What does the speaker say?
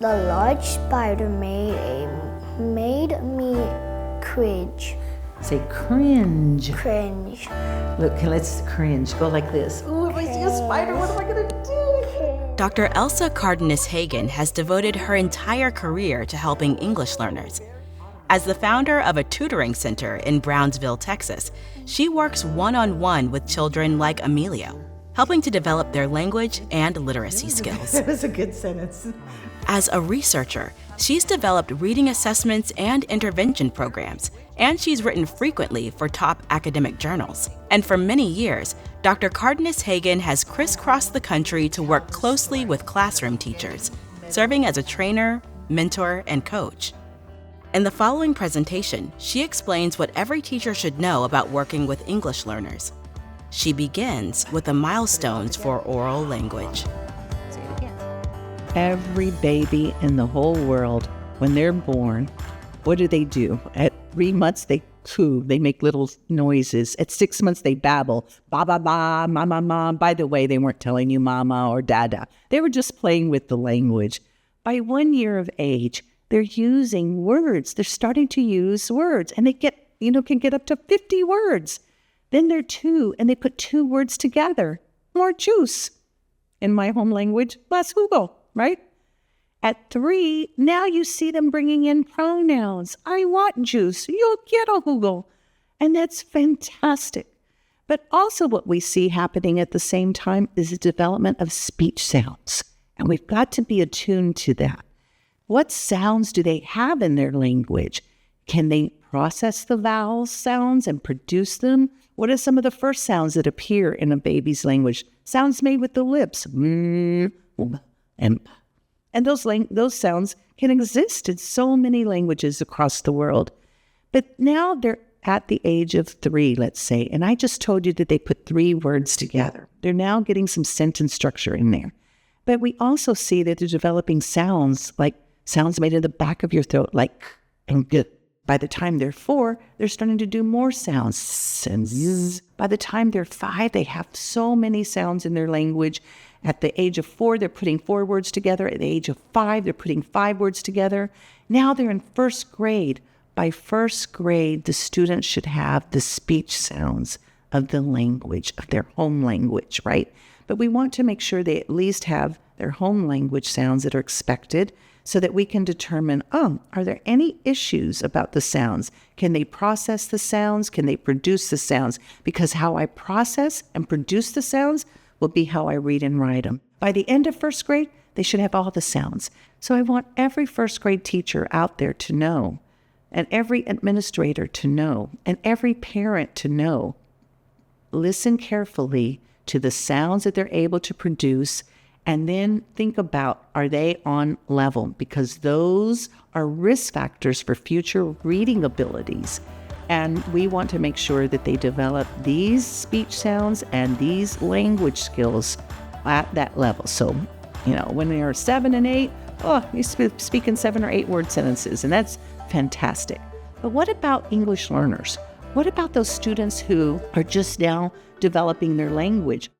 The large spider made me cringe. Say cringe. Cringe. Look, let's cringe. Go like this. Ooh, if I see a spider, what am I going to do? Dr. Elsa Cárdenas-Hagan has devoted her entire career to helping English learners. As the founder of a tutoring center in Brownsville, Texas, she works one-on-one with children like Emilio, helping to develop their language and literacy skills. That was a good sentence. As a researcher, she's developed reading assessments and intervention programs, and she's written frequently for top academic journals. And for many years, Dr. Cárdenas-Hagan has crisscrossed the country to work closely with classroom teachers, serving as a trainer, mentor, and coach. In the following presentation, she explains what every teacher should know about working with English learners. She begins with the milestones for oral language. Say it again. Every baby in the whole world, when they're born, what do? At 3 months, they coo, they make little noises. At 6 months, they babble, ba, ba, ba, ma, ma, ma. By the way, they weren't telling you mama or dada. They were just playing with the language. By 1 year of age, they're using words. They're starting to use words, and they can get up to 50 words. Then they're 2, and they put 2 words together. More juice. In my home language, más jugo, right? At 3, now you see them bringing in pronouns. I want juice. Yo quiero jugo. And that's fantastic. But also what we see happening at the same time is the development of speech sounds. And we've got to be attuned to that. What sounds do they have in their language? Can they process the vowel sounds and produce them? What are some of the first sounds that appear in a baby's language? Sounds made with the lips. And those sounds can exist in so many languages across the world. But now they're at the age of 3, let's say, and I just told you that they put 3 words together. They're now getting some sentence structure in there. But we also see that they're developing sounds, like sounds made in the back of your throat, like k and g. By the time they're 4, they're starting to do more sounds, s and z. By the time they're 5, they have so many sounds in their language. At the age of 4, they're putting 4 words together. At the age of 5, they're putting 5 words together. Now they're in 1st grade. By 1st grade, the students should have the speech sounds of the language, of their home language, right? But we want to make sure they at least have their home language sounds that are expected so that we can determine, are there any issues about the sounds? Can they process the sounds? Can they produce the sounds? Because how I process and produce the sounds will be how I read and write them. By the end of 1st grade, they should have all the sounds. So I want every 1st grade teacher out there to know, and every administrator to know, and every parent to know. Listen carefully to the sounds that they're able to produce, and then think about, are they on level? Because those are risk factors for future reading abilities. And we want to make sure that they develop these speech sounds and these language skills at that level. So, when they are 7 and 8, you speak in 7 or 8 word sentences, and that's fantastic. But what about English learners? What about those students who are just now developing their language?